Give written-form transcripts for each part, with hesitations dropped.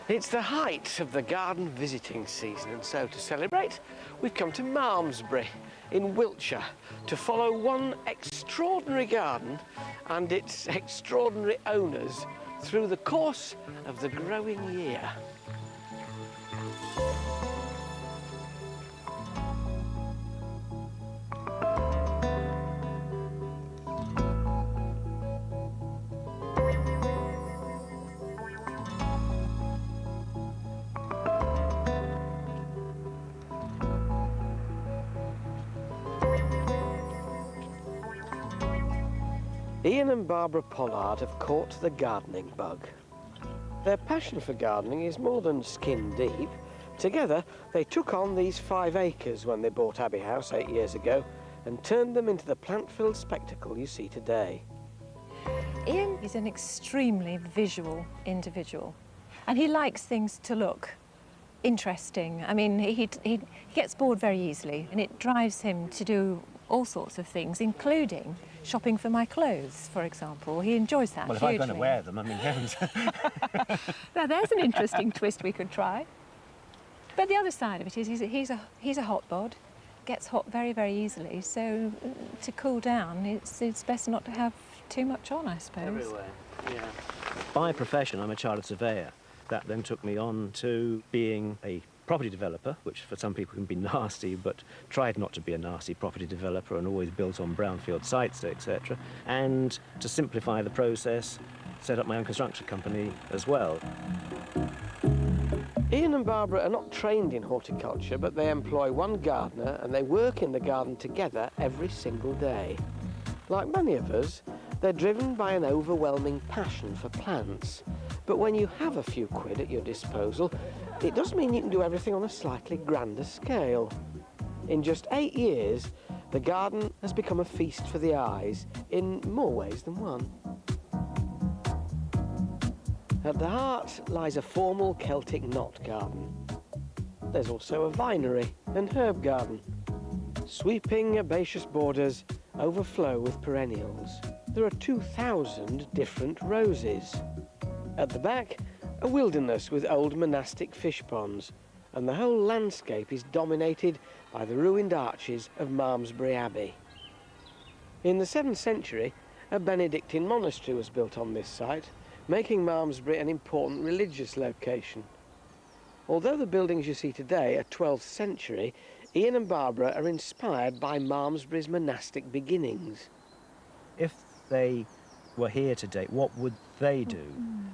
It's the height of the garden visiting season, and so to celebrate, we've come to Malmesbury in Wiltshire to follow one extraordinary garden and its extraordinary owners through the course of the growing year. Ian and Barbara Pollard have caught the gardening bug. Their passion for gardening is more than skin deep. Together, they took on these 5 acres when they bought Abbey House 8 years ago and turned them into the plant-filled spectacle you see today. Ian is an extremely visual individual, and he likes things to look interesting. I mean, he gets bored very easily, and it drives him to do all sorts of things, including shopping for my clothes, for example. He enjoys that Well, if hugely. I'm going to wear them, I mean, heavens. Now, there's an interesting twist we could try. But the other side of it is he's a hot bod, gets hot very, very easily, so to cool down, it's best not to have too much on, I suppose. Everywhere, yeah. By profession, I'm a chartered surveyor. That then took me on to being a property developer, which for some people can be nasty, but tried not to be a nasty property developer and always built on brownfield sites, etc. And to simplify the process, set up my own construction company as well. Ian and Barbara are not trained in horticulture, but they employ one gardener and they work in the garden together every single day. Like many of us, they're driven by an overwhelming passion for plants. But when you have a few quid at your disposal, it does mean you can do everything on a slightly grander scale. In just 8 years, the garden has become a feast for the eyes in more ways than one. At the heart lies a formal Celtic knot garden. There's also a vinery and herb garden. Sweeping herbaceous borders overflow with perennials. There are 2,000 different roses. At the back, a wilderness with old monastic fish ponds, and the whole landscape is dominated by the ruined arches of Malmesbury Abbey. In the 7th century, a Benedictine monastery was built on this site, making Malmesbury an important religious location. Although the buildings you see today are 12th century, Ian and Barbara are inspired by Malmesbury's monastic beginnings. If they were here today, what would they do?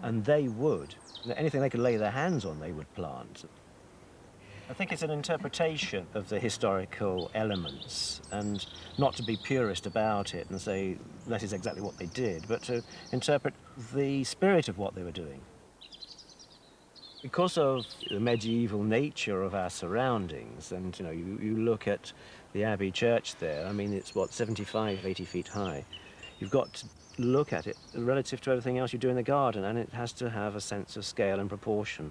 And they would. Anything they could lay their hands on, they would plant. I think it's an interpretation of the historical elements, and not to be purist about it and say that is exactly what they did, but to interpret the spirit of what they were doing. Because of the medieval nature of our surroundings, and you look at the Abbey Church there, I mean, it's what, 75, 80 feet high. You've got to look at it relative to everything else you do in the garden, and it has to have a sense of scale and proportion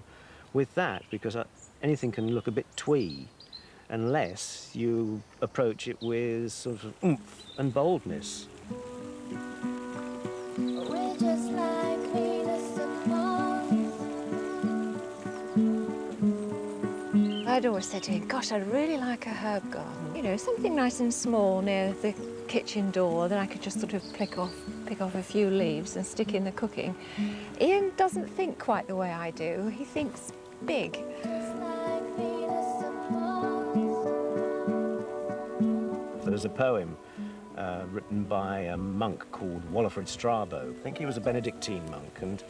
with that, because anything can look a bit twee unless you approach it with sort of oomph and boldness. We're just like Venus and Mars. I'd always said to him, gosh, I'd really like a herb garden. You know, something nice and small near the kitchen door that I could just sort of pick off a few leaves and stick in the cooking. Ian doesn't think quite the way I do. He thinks big. There's a poem written by a monk called Walafrid Strabo. I think he was a Benedictine monk, and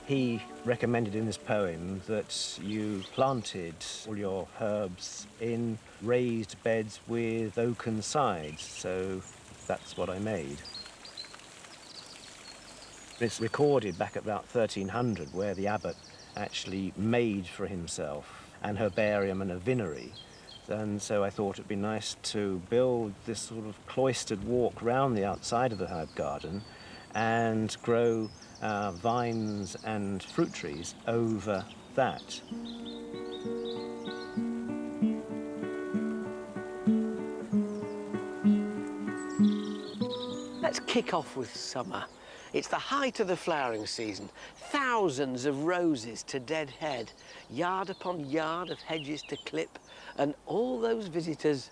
he recommended in this poem that you planted all your herbs in raised beds with oaken sides, so that's what I made. It's recorded back at about 1300 where the abbot actually made for himself an herbarium and a vinery. And so I thought it'd be nice to build this sort of cloistered walk round the outside of the herb garden and grow vines and fruit trees over that. Let's kick off with summer. It's the height of the flowering season. Thousands thousands of roses to Deadhead, yard upon yard of hedges to clip, and all those visitors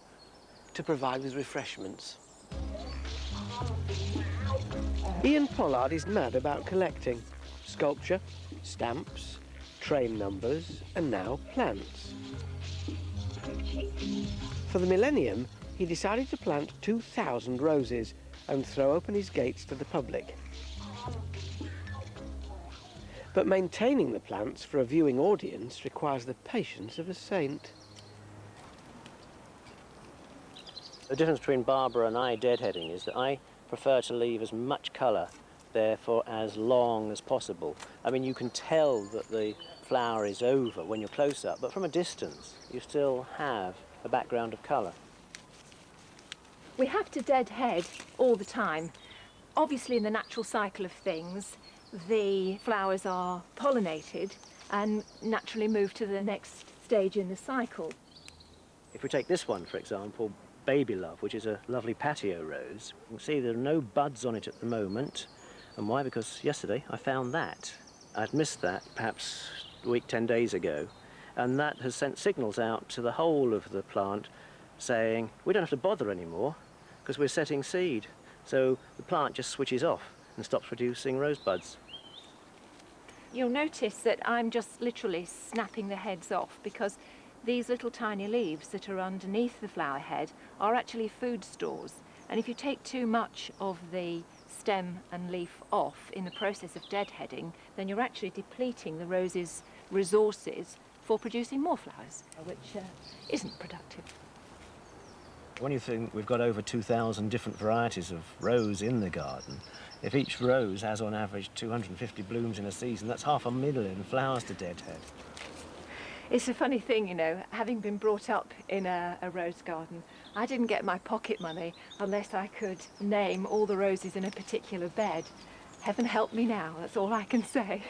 to provide with refreshments. Ian Pollard is mad about collecting sculpture, stamps, train numbers, and now plants. For the millennium, he decided to plant 2,000 roses and throw open his gates to the public. But maintaining the plants for a viewing audience requires the patience of a saint. The difference between Barbara and I deadheading is that I prefer to leave as much colour there for as long as possible. I mean, you can tell that the flower is over when you're close up, but from a distance you still have a background of colour. We have to deadhead all the time. Obviously, in the natural cycle of things, the flowers are pollinated and naturally move to the next stage in the cycle. If we take this one, for example, Baby Love, which is a lovely patio rose, you can see there are no buds on it at the moment. And why? Because yesterday I found that. I'd missed that perhaps a week, 10 days ago, and that has sent signals out to the whole of the plant saying we don't have to bother anymore because we're setting seed. So the plant just switches off and stops producing rosebuds. You'll notice that I'm just literally snapping the heads off because these little tiny leaves that are underneath the flower head are actually food stores. And if you take too much of the stem and leaf off in the process of deadheading, then you're actually depleting the rose's resources for producing more flowers, which isn't productive. When you think we've got over 2,000 different varieties of rose in the garden, if each rose has on average 250 blooms in a season, that's 500,000 flowers to deadhead. It's a funny thing, you know, having been brought up in a rose garden, I didn't get my pocket money unless I could name all the roses in a particular bed. Heaven help me now, that's all I can say.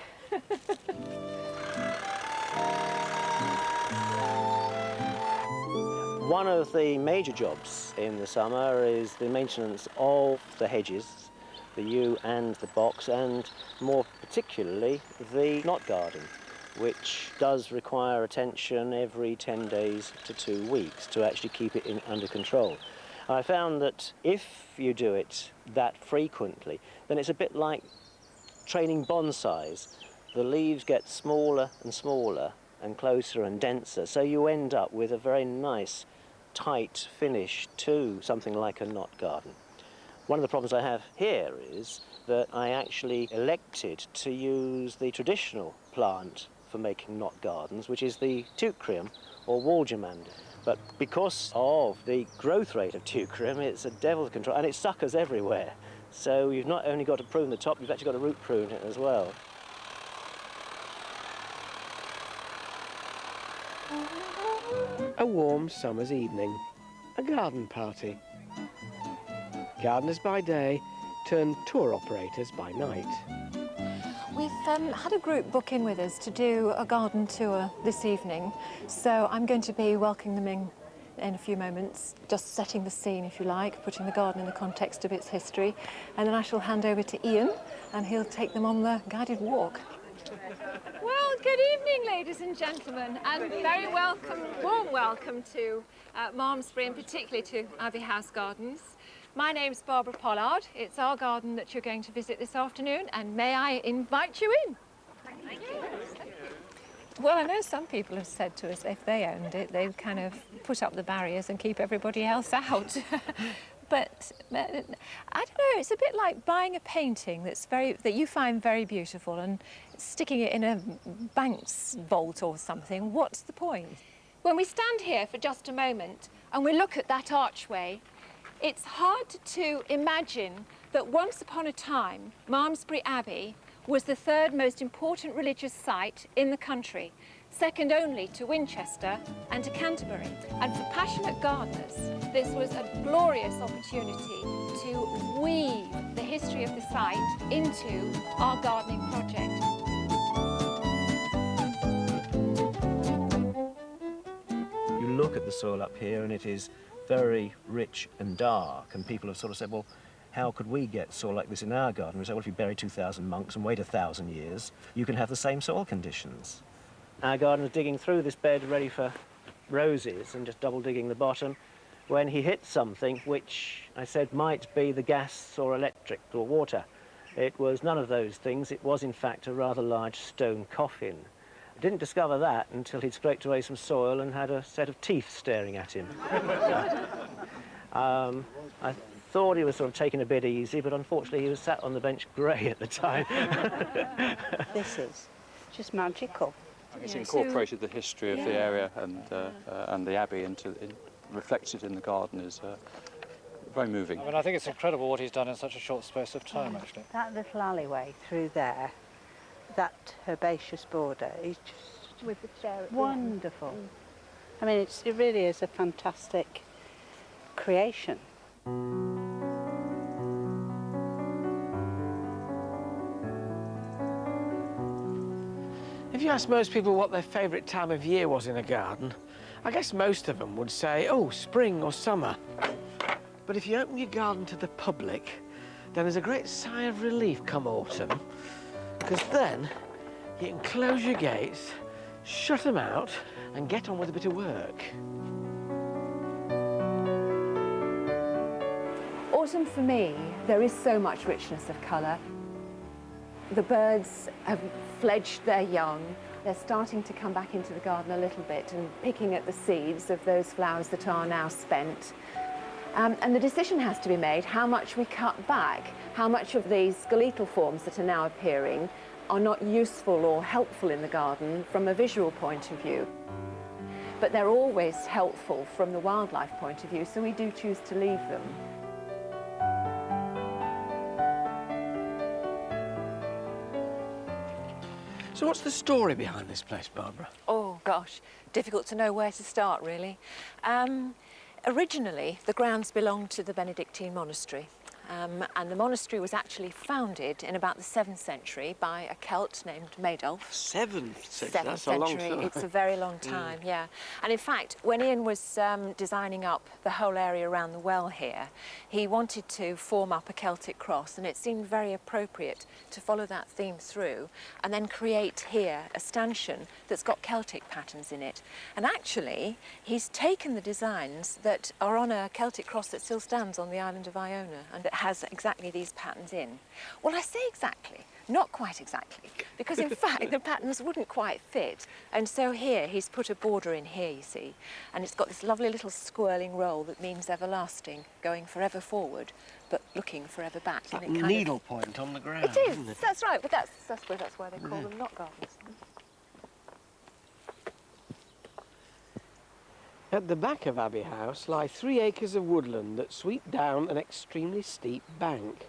One of the major jobs in the summer is the maintenance of the hedges, the yew and the box, and more particularly the knot garden, which does require attention every 10 days to 2 weeks to actually keep it under control. I found that if you do it that frequently, then it's a bit like training bonsais. The leaves get smaller and smaller and closer and denser, so you end up with a very nice tight finish to something like a knot garden. One of the problems I have here is that I actually elected to use the traditional plant for making knot gardens, which is the teucrium or wall germander. But because of the growth rate of teucrium, it's a devil to control, and it suckers everywhere. So you've not only got to prune the top, you've actually got to root prune it as well. A warm summer's evening, a garden party. Gardeners by day turn tour operators by night. We've had a group book in with us to do a garden tour this evening, so I'm going to be welcoming them in a few moments, just setting the scene, if you like, putting the garden in the context of its history, and then I shall hand over to Ian, and he'll take them on the guided walk. Well, good evening, ladies and gentlemen, and very warm welcome to Malmesbury, and particularly to Abbey House Gardens. My name's Barbara Pollard. It's our garden that you're going to visit this afternoon, and may I invite you in? Thank you. Well, I know some people have said to us if they owned it, they'd kind of put up the barriers and keep everybody else out. But I don't know, it's a bit like buying a painting that you find very beautiful and sticking it in a bank's vault or something. What's the point? When we stand here for just a moment and we look at that archway, it's hard to imagine that once upon a time, Malmesbury Abbey was the third most important religious site in the country, second only to Winchester and to Canterbury. And for passionate gardeners, this was a glorious opportunity to weave the history of the site into our gardening project. You look at the soil up here and it is very rich and dark, and people have sort of said, well, how could we get soil like this in our garden? We say, well, if you bury 2,000 monks and wait 1,000 years, you can have the same soil conditions. Our gardener's digging through this bed ready for roses and just double digging the bottom when he hit something which I said might be the gas or electric or water. It was none of those things. It was in fact a rather large stone coffin. I didn't discover that until he'd scraped away some soil and had a set of teeth staring at him. I thought he was sort of taking a bit easy, but unfortunately he was sat on the bench grey at the time. This is just magical. It's incorporated the history of the area and the abbey reflected in the garden is very moving. I mean, I think it's incredible what he's done in such a short space of time, actually. That little alleyway through there, that herbaceous border is just With the chair at the wonderful. I mean, it really is a fantastic creation. If you ask most people what their favourite time of year was in a garden, I guess most of them would say, oh, spring or summer. But if you open your garden to the public, then there's a great sigh of relief come autumn, because then you can close your gates, shut them out, and get on with a bit of work. Autumn for me, there is so much richness of colour. The birds have fledged their young. They're starting to come back into the garden a little bit and picking at the seeds of those flowers that are now spent. And the decision has to be made how much we cut back, how much of these skeletal forms that are now appearing are not useful or helpful in the garden from a visual point of view. But they're always helpful from the wildlife point of view, so we do choose to leave them. So what's the story behind this place, Barbara? Oh, gosh, difficult to know where to start, really. Originally, the grounds belonged to the Benedictine monastery. And the monastery was actually founded in about the 7th century by a Celt named Maedolf. 7th century, 7th that's a long century, time. it's a very long time, yeah. And in fact, when Ian was designing up the whole area around the well here, he wanted to form up a Celtic cross, and it seemed very appropriate to follow that theme through and then create here a stanchion that's got Celtic patterns in it. And actually, he's taken the designs that are on a Celtic cross that still stands on the island of Iona, and it has exactly these patterns in. Well, I say exactly, not quite exactly, because in fact the patterns wouldn't quite fit. And so here he's put a border in here, you see, and it's got this lovely little swirling roll that means everlasting, going forever forward, but looking forever back. That And it kind needle point on the ground. It is, Isn't it? that's right, but that's why they call them knot gardens. At the back of Abbey House lie 3 acres of woodland that sweep down an extremely steep bank.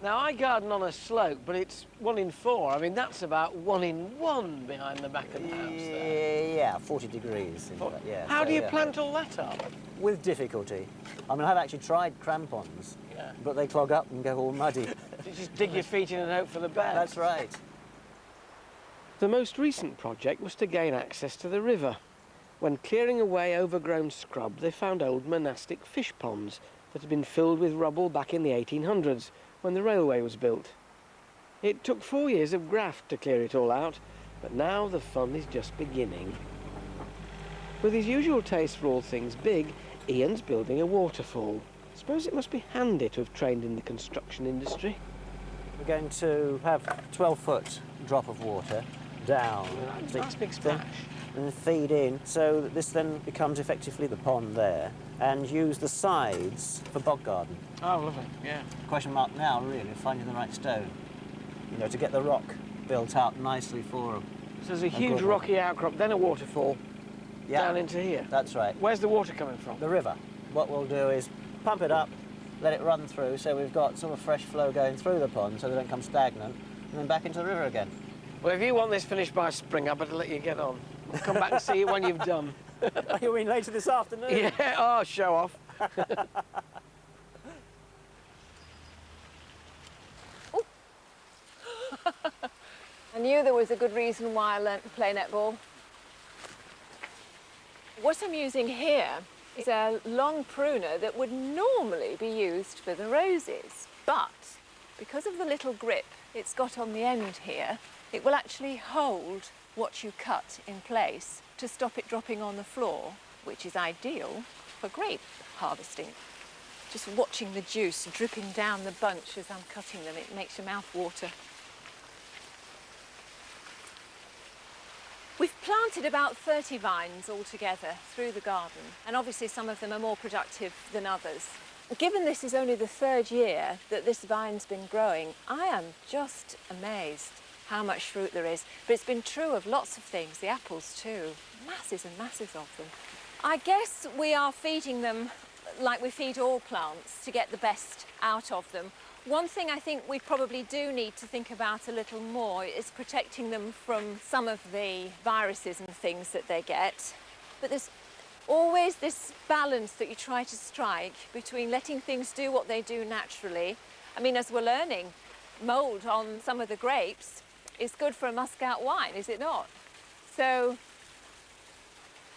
Now, I garden on a slope, but it's 1 in 4. I mean, that's about 1 in 1 behind the back of the house there. Yeah, 40 degrees. Yeah, How so, do you yeah. plant all that up? With difficulty. I mean, I've actually tried crampons, Yeah. but they clog up and go all muddy. You just dig your feet in and hope for the best. That's right. The most recent project was to gain access to the river. When clearing away overgrown scrub, they found old monastic fish ponds that had been filled with rubble back in the 1800s, when the railway was built. It took 4 years of graft to clear it all out, but now the fun is just beginning. With his usual taste for all things big, Ian's building a waterfall. Suppose it must be handy to have trained in the construction industry. We're going to have 12-foot drop of water down. Nice big splash. And feed in, so that this then becomes effectively the pond there, and use the sides for bog garden. Oh, lovely, yeah. Question mark now, really, of finding the right stone. You know, to get the rock built up nicely for them. So there's a huge rocky outcrop, then a waterfall down Yeah, into here. that's right. Where's the water coming from? The river. What we'll do is pump it up, let it run through, so we've got sort of fresh flow going through the pond, so they don't come stagnant, and then back into the river again. Well, if you want this finished by spring, I better let you get on. I'll come back and see you when you've done. You mean later this afternoon? Yeah, oh, show off. I knew there was a good reason why I learnt to play netball. What I'm using here It's a long pruner that would normally be used for the roses, but because of the little grip it's got on the end here, it will actually hold what you cut in place to stop it dropping on the floor, which is ideal for grape harvesting. Just watching the juice dripping down the bunch as I'm cutting them, it makes your mouth water. We've planted about 30 vines altogether through the garden, and obviously some of them are more productive than others. Given this is only the third year that this vine's been growing, I am just amazed how much fruit there is. But it's been true of lots of things, the apples too, masses and masses of them. I guess we are feeding them like we feed all plants to get the best out of them. One thing I think we probably do need to think about a little more is protecting them from some of the viruses and things that they get. But there's always this balance that you try to strike between letting things do what they do naturally. I mean, as we're learning, mould on some of the grapes is good for a Muscat wine, is it not? So,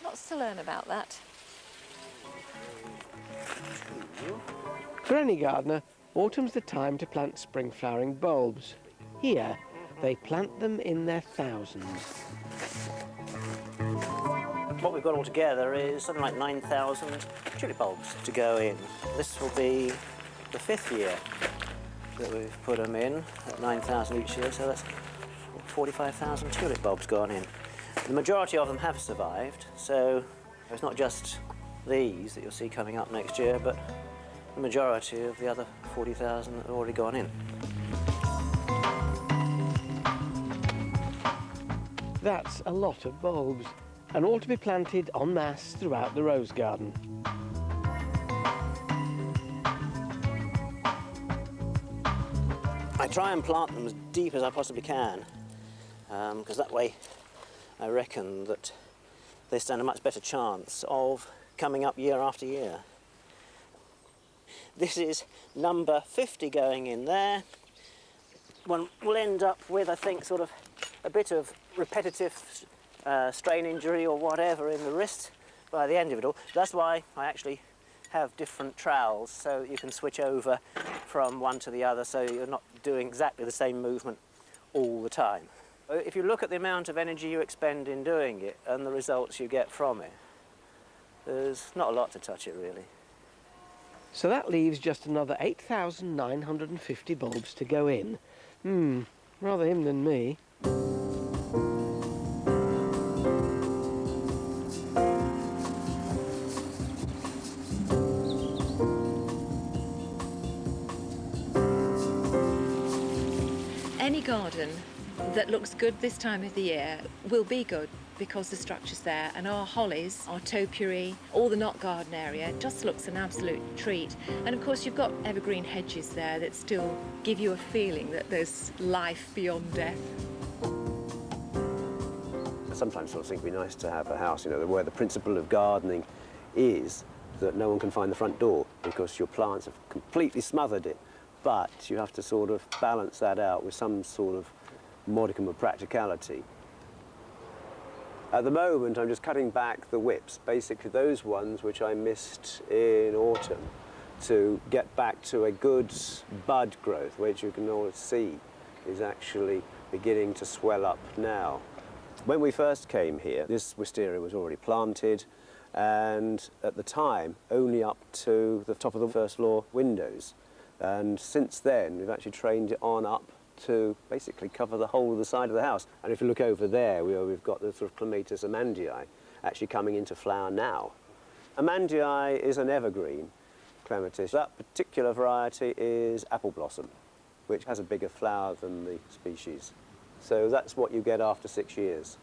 lots to learn about that. For any gardener, autumn's the time to plant spring-flowering bulbs. Here, they plant them in their thousands. What we've got altogether is something like 9,000 tulip bulbs to go in. This will be the 5th year that we've put them in, at 9,000 each year, so that's 45,000 tulip bulbs gone in. The majority of them have survived, so it's not just these that you'll see coming up next year, but the majority of the other 40,000 that have already gone in. That's a lot of bulbs, and all to be planted en masse throughout the rose garden. I try and plant them as deep as I possibly can, because that way I reckon that they stand a much better chance of coming up year after year. This is number 50 going in there. One will end up with, I think, sort of a bit of repetitive strain injury or whatever in the wrist by the end of it all. That's why I actually have different trowels, so you can switch over from one to the other, so you're not doing exactly the same movement all the time. If you look at the amount of energy you expend in doing it and the results you get from it, there's not a lot to touch it, really. So that leaves just another 8,950 bulbs to go in. Rather him than me. Any garden that looks good this time of the year will be good because the structure's there, and our hollies, our topiary, all the knot garden area just looks an absolute treat. And of course you've got evergreen hedges there that still give you a feeling that there's life beyond death. I sometimes sort of think it'd be nice to have a house, you know, where the principle of gardening is that no one can find the front door because your plants have completely smothered it. But you have to sort of balance that out with some sort of modicum of practicality. At the moment, I'm just cutting back the whips, basically those ones which I missed in autumn, to get back to a good bud growth, which you can all see is actually beginning to swell up now. When we first came here, this wisteria was already planted, and at the time, only up to the top of the first floor windows. And since then, we've actually trained it on up to basically cover the whole of the side of the house. And if you look over there, we've got the sort of Clematis amandii actually coming into flower now. Amandii is an evergreen clematis. That particular variety is apple blossom, which has a bigger flower than the species. So that's what you get after 6 years.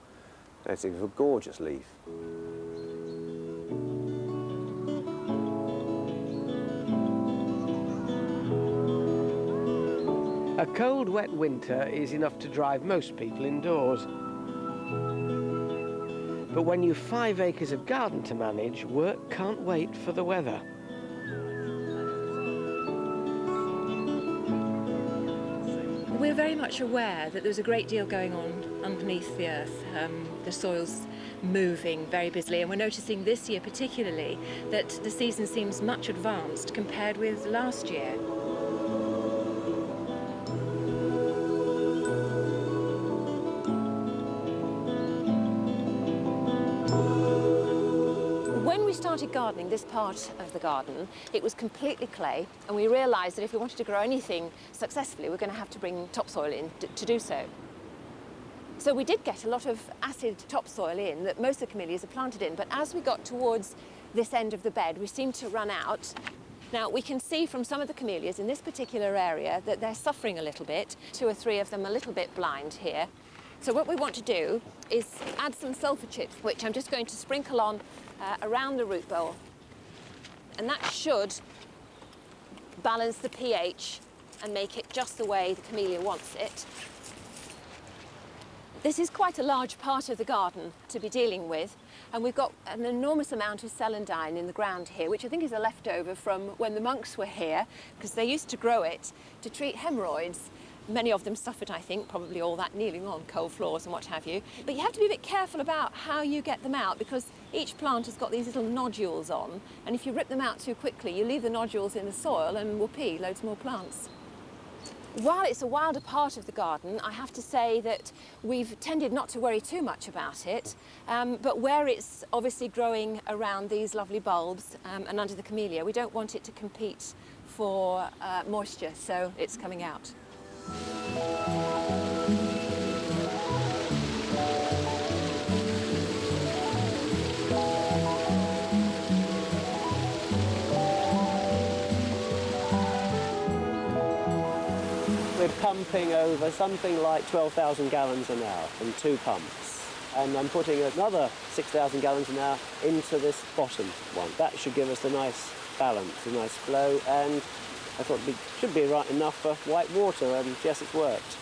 It's a gorgeous leaf. A cold, wet winter is enough to drive most people indoors. But when you've 5 acres of garden to manage, work can't wait for the weather. We're very much aware that there's a great deal going on underneath the earth. The soil's moving very busily, and we're noticing this year particularly that the season seems much advanced compared with last year. When we started gardening this part of the garden, it was completely clay, and we realised that if we wanted to grow anything successfully, we're going to have to bring topsoil in to do so. So we did get a lot of acid topsoil in that most of the camellias are planted in, but as we got towards this end of the bed, we seemed to run out. Now, we can see from some of the camellias in this particular area that they're suffering a little bit. 2 or 3 of them a little bit blind here. So what we want to do is add some sulphur chips, which I'm just going to sprinkle on around the root bowl. And that should balance the pH and make it just the way the camellia wants it. This is quite a large part of the garden to be dealing with, and we've got an enormous amount of celandine in the ground here, which I think is a leftover from when the monks were here, because they used to grow it to treat hemorrhoids. Many of them suffered, I think, probably all that kneeling on cold floors and what have you. But you have to be a bit careful about how you get them out, because each plant has got these little nodules on, and if you rip them out too quickly, you leave the nodules in the soil and whoopee, loads more plants. While it's a wilder part of the garden, I have to say that we've tended not to worry too much about it, but where it's obviously growing around these lovely bulbs and under the camellia, we don't want it to compete for moisture, so it's coming out. We're pumping over something like 12,000 gallons an hour from 2 pumps. And I'm putting another 6,000 gallons an hour into this bottom one. That should give us a nice balance, a nice flow, and I thought it should be right enough for white water, and yes, it's worked.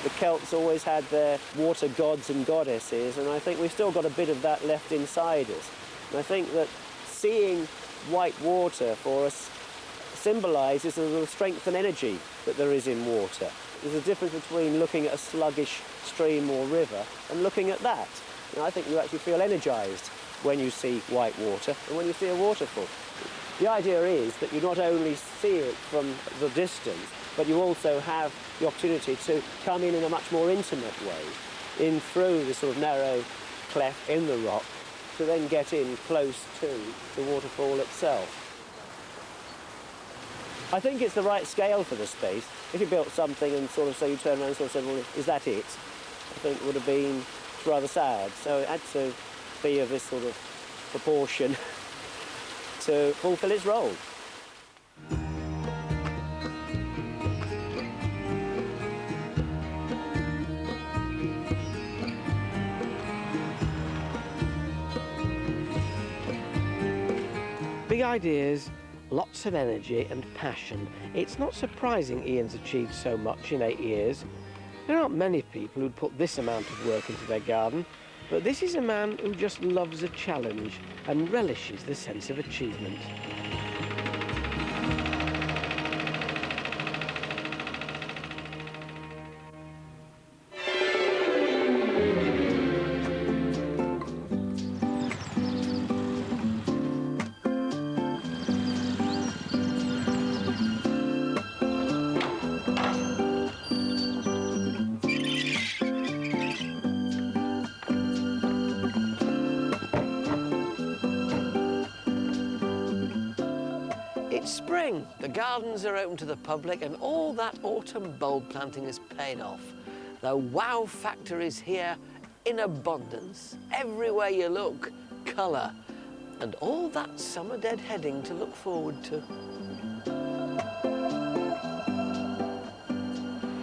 The Celts always had their water gods and goddesses, and I think we've still got a bit of that left inside us. And I think that seeing white water for us symbolises the strength and energy that there is in water. There's a difference between looking at a sluggish stream or river and looking at that. And I think you actually feel energised when you see white water and when you see a waterfall. The idea is that you not only see it from the distance, but you also have the opportunity to come in a much more intimate way, in through this sort of narrow cleft in the rock, to then get in close to the waterfall itself. I think it's the right scale for the space. If you built something and sort of say you turn around and sort of said, well, is that it? I think it would have been rather sad. So it had to be of this sort of proportion to fulfill its role. Big ideas, lots of energy and passion. It's not surprising Ian's achieved so much in 8 years. There aren't many people who'd put this amount of work into their garden, but this is a man who just loves a challenge and relishes the sense of achievement. It's spring, the gardens are open to the public, and all that autumn bulb planting has paid off. The wow factor is here in abundance. Everywhere you look, colour, and all that summer deadheading to look forward to.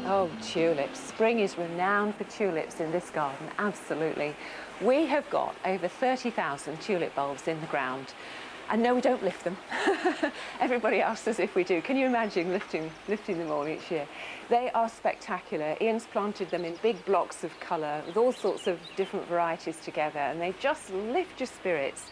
Oh, tulips. Spring is renowned for tulips in this garden, absolutely. We have got over 30,000 tulip bulbs in the ground. And no, we don't lift them. Everybody asks us if we do. Can you imagine lifting them all each year? They are spectacular. Ian's planted them in big blocks of colour with all sorts of different varieties together, and they just lift your spirits.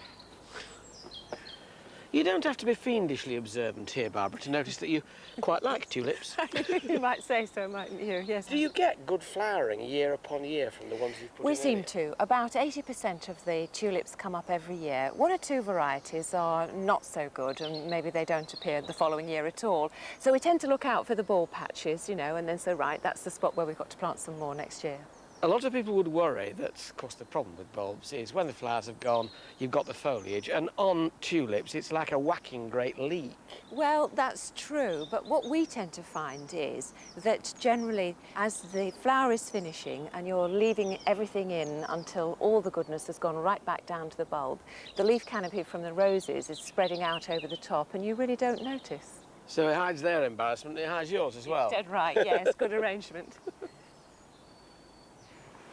You don't have to be fiendishly observant here, Barbara, to notice that you quite like tulips. You might say so, mightn't you? Yes. Do you get good flowering year upon year from the ones you've put in? We seem to. About 80% of the tulips come up every year. One or two varieties are not so good, and maybe they don't appear the following year at all. So we tend to look out for the ball patches, you know, and then say, right, that's the spot where we've got to plant some more next year. A lot of people would worry that, of course, the problem with bulbs is when the flowers have gone, you've got the foliage, and on tulips, it's like a whacking great leak. Well, that's true, but what we tend to find is that generally, as the flower is finishing and you're leaving everything in until all the goodness has gone right back down to the bulb, the leaf canopy from the roses is spreading out over the top, and you really don't notice. So it hides their embarrassment, it hides yours as well. Dead right, yes, good arrangement.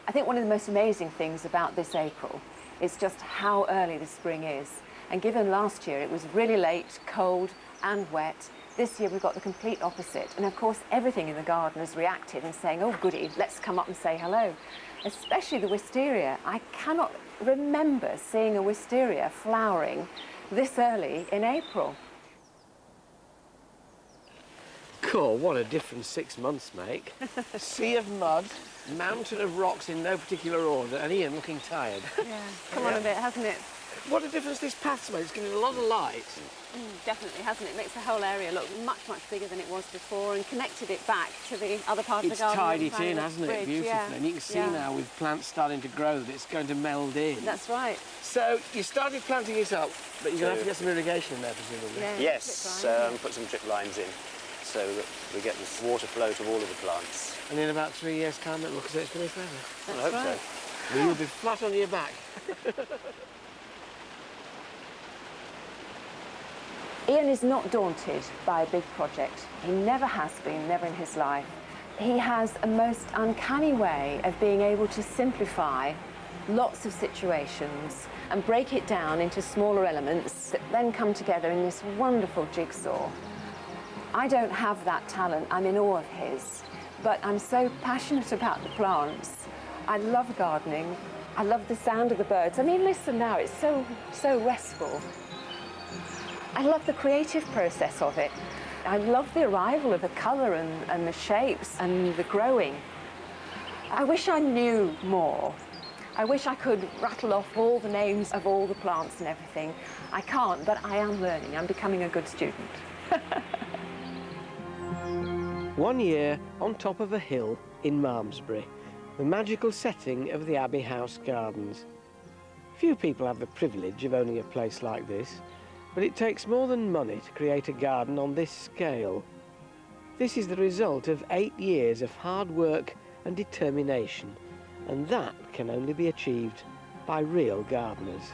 I think one of the most amazing things about this April is just how early the spring is. And given last year it was really late, cold and wet, this year we've got the complete opposite. And of course everything in the garden has reacted and saying, oh goody, let's come up and say hello. Especially the wisteria. I cannot remember seeing a wisteria flowering this early in April. Cool, what a difference 6 months make. Sea of mud, mountain of rocks in no particular order, and Ian looking tired. Yeah, come on a bit, hasn't it? What a difference this path's made. It's getting a lot of light. Definitely, hasn't it? Makes the whole area look much, much bigger than it was before and connected it back to the other part of the garden. It's tied it Kind in, of hasn't it, bridge, beautifully? yeah. And you can see Yeah. now with plants starting to grow that it's going to meld in. That's right. So you started planting it up, but you're going to have to get some irrigation in there, presumably. Yeah, Yes, drip line, put some drip lines in so that we get this water flow to all of the plants. And in about 3 years' time, it'll look as though it's finished forever. That's I hope right. so. Well, you'll be flat on your back. Ian is not daunted by a big project. He never has been, never in his life. He has a most uncanny way of being able to simplify lots of situations and break it down into smaller elements that then come together in this wonderful jigsaw. I don't have that talent. I'm in awe of his, but I'm so passionate about the plants. I love gardening. I love the sound of the birds. I mean, listen now, it's so restful. I love the creative process of it. I love the arrival of the colour and the shapes and the growing. I wish I knew more. I wish I could rattle off all the names of all the plants and everything. I can't, but I am learning. I'm becoming a good student. 1 year on top of a hill in Malmesbury, the magical setting of the Abbey House Gardens. Few people have the privilege of owning a place like this, but it takes more than money to create a garden on this scale. This is the result of 8 years of hard work and determination, and that can only be achieved by real gardeners.